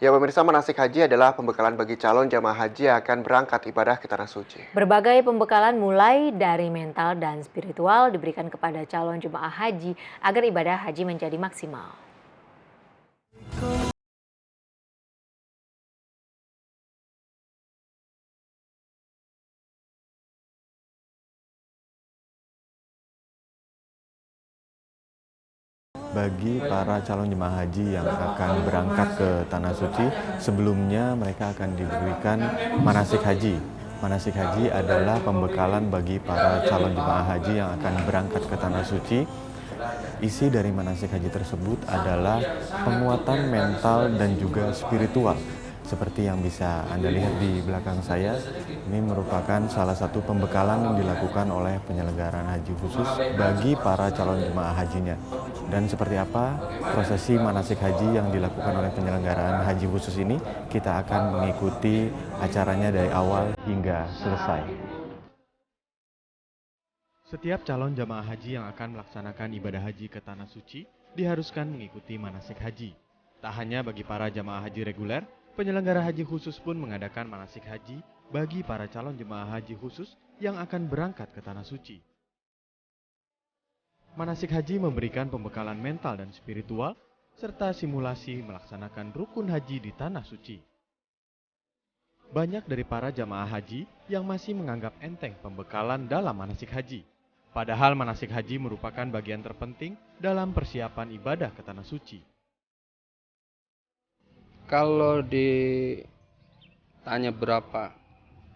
Ya pemirsa, manasik haji adalah pembekalan bagi calon jamaah haji yang akan berangkat ibadah ke Tanah Suci. Berbagai pembekalan mulai dari mental dan spiritual diberikan kepada calon jemaah haji agar ibadah haji menjadi maksimal. Bagi para calon jemaah haji yang akan berangkat ke Tanah Suci, sebelumnya mereka akan diberikan manasik haji. Manasik haji adalah pembekalan bagi para calon jemaah haji yang akan berangkat ke Tanah Suci. Isi dari manasik haji tersebut adalah penguatan mental dan juga spiritual. Seperti yang bisa Anda lihat di belakang saya, ini merupakan salah satu pembekalan yang dilakukan oleh penyelenggaraan haji khusus bagi para calon jemaah hajinya. Dan seperti apa prosesi manasik haji yang dilakukan oleh penyelenggaraan haji khusus ini, kita akan mengikuti acaranya dari awal hingga selesai. Setiap calon jamaah haji yang akan melaksanakan ibadah haji ke Tanah Suci diharuskan mengikuti manasik haji. Tak hanya bagi para jamaah haji reguler, penyelenggara haji khusus pun mengadakan manasik haji bagi para calon jemaah haji khusus yang akan berangkat ke Tanah Suci. Manasik haji memberikan pembekalan mental dan spiritual, serta simulasi melaksanakan rukun haji di Tanah Suci. Banyak dari para jamaah haji yang masih menganggap enteng pembekalan dalam manasik haji. Padahal manasik haji merupakan bagian terpenting dalam persiapan ibadah ke Tanah Suci. Kalau ditanya berapa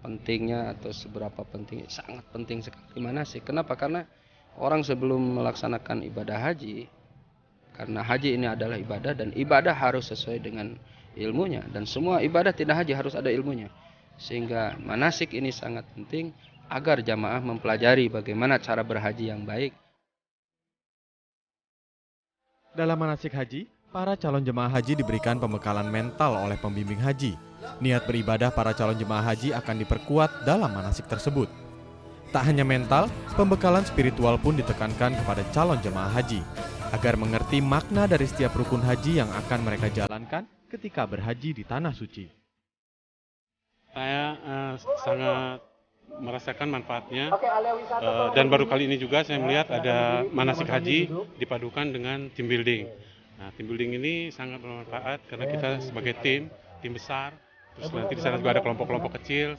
pentingnya atau seberapa penting, sangat penting sekali manasik. Kenapa? Karena orang sebelum melaksanakan ibadah haji, karena haji ini adalah ibadah dan ibadah harus sesuai dengan ilmunya. Dan semua ibadah tidak haji harus ada ilmunya. Sehingga manasik ini sangat penting agar jamaah mempelajari bagaimana cara berhaji yang baik. Dalam manasik haji, para calon jemaah haji diberikan pembekalan mental oleh pembimbing haji. Niat beribadah para calon jemaah haji akan diperkuat dalam manasik tersebut. Tak hanya mental, pembekalan spiritual pun ditekankan kepada calon jemaah haji, agar mengerti makna dari setiap rukun haji yang akan mereka jalankan ketika berhaji di Tanah Suci. Saya sangat merasakan manfaatnya dan baru kali ini juga saya melihat ada manasik haji dipadukan dengan team building. Nah, team building ini sangat bermanfaat karena kita sebagai tim besar, terus nanti di sana juga ada kelompok-kelompok kecil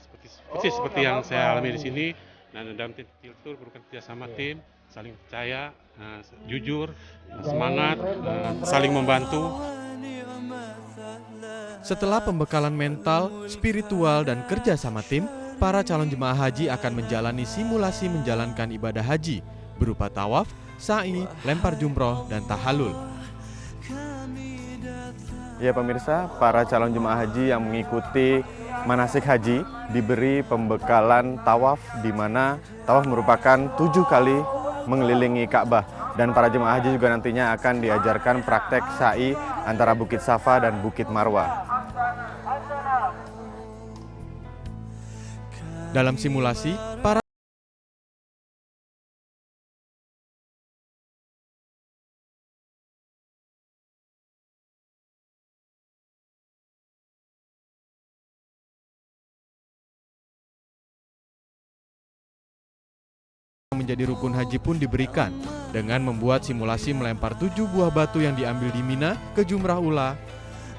seperti yang saya alami di sini. Nah, dalam tim kecil itu berukan kerjasama tim, saling percaya, jujur, semangat, saling membantu. Setelah pembekalan mental, spiritual, dan kerja sama tim, para calon jemaah haji akan menjalani simulasi menjalankan ibadah haji berupa tawaf, sa'i, lempar jumroh, dan tahalul. Ya pemirsa, para calon jemaah haji yang mengikuti manasik haji diberi pembekalan tawaf, di mana tawaf merupakan 7 kali mengelilingi Ka'bah. Dan para jemaah haji juga nantinya akan diajarkan praktek sa'i antara Bukit Safa dan Bukit Marwah. Dalam simulasi, para menjadi rukun haji pun diberikan dengan membuat simulasi melempar 7 buah batu yang diambil di Mina ke Jumrah Ula,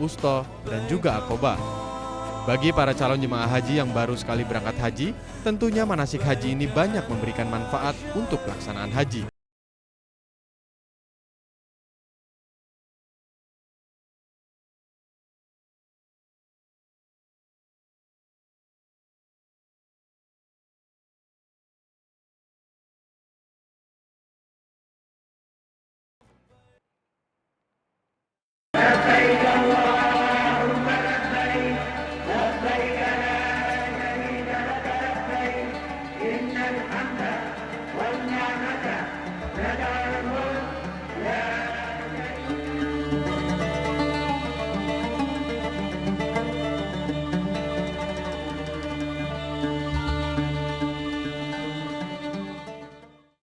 Usto, dan juga Aqobah. Bagi para calon jemaah haji yang baru sekali berangkat haji, tentunya manasik haji ini banyak memberikan manfaat untuk pelaksanaan haji.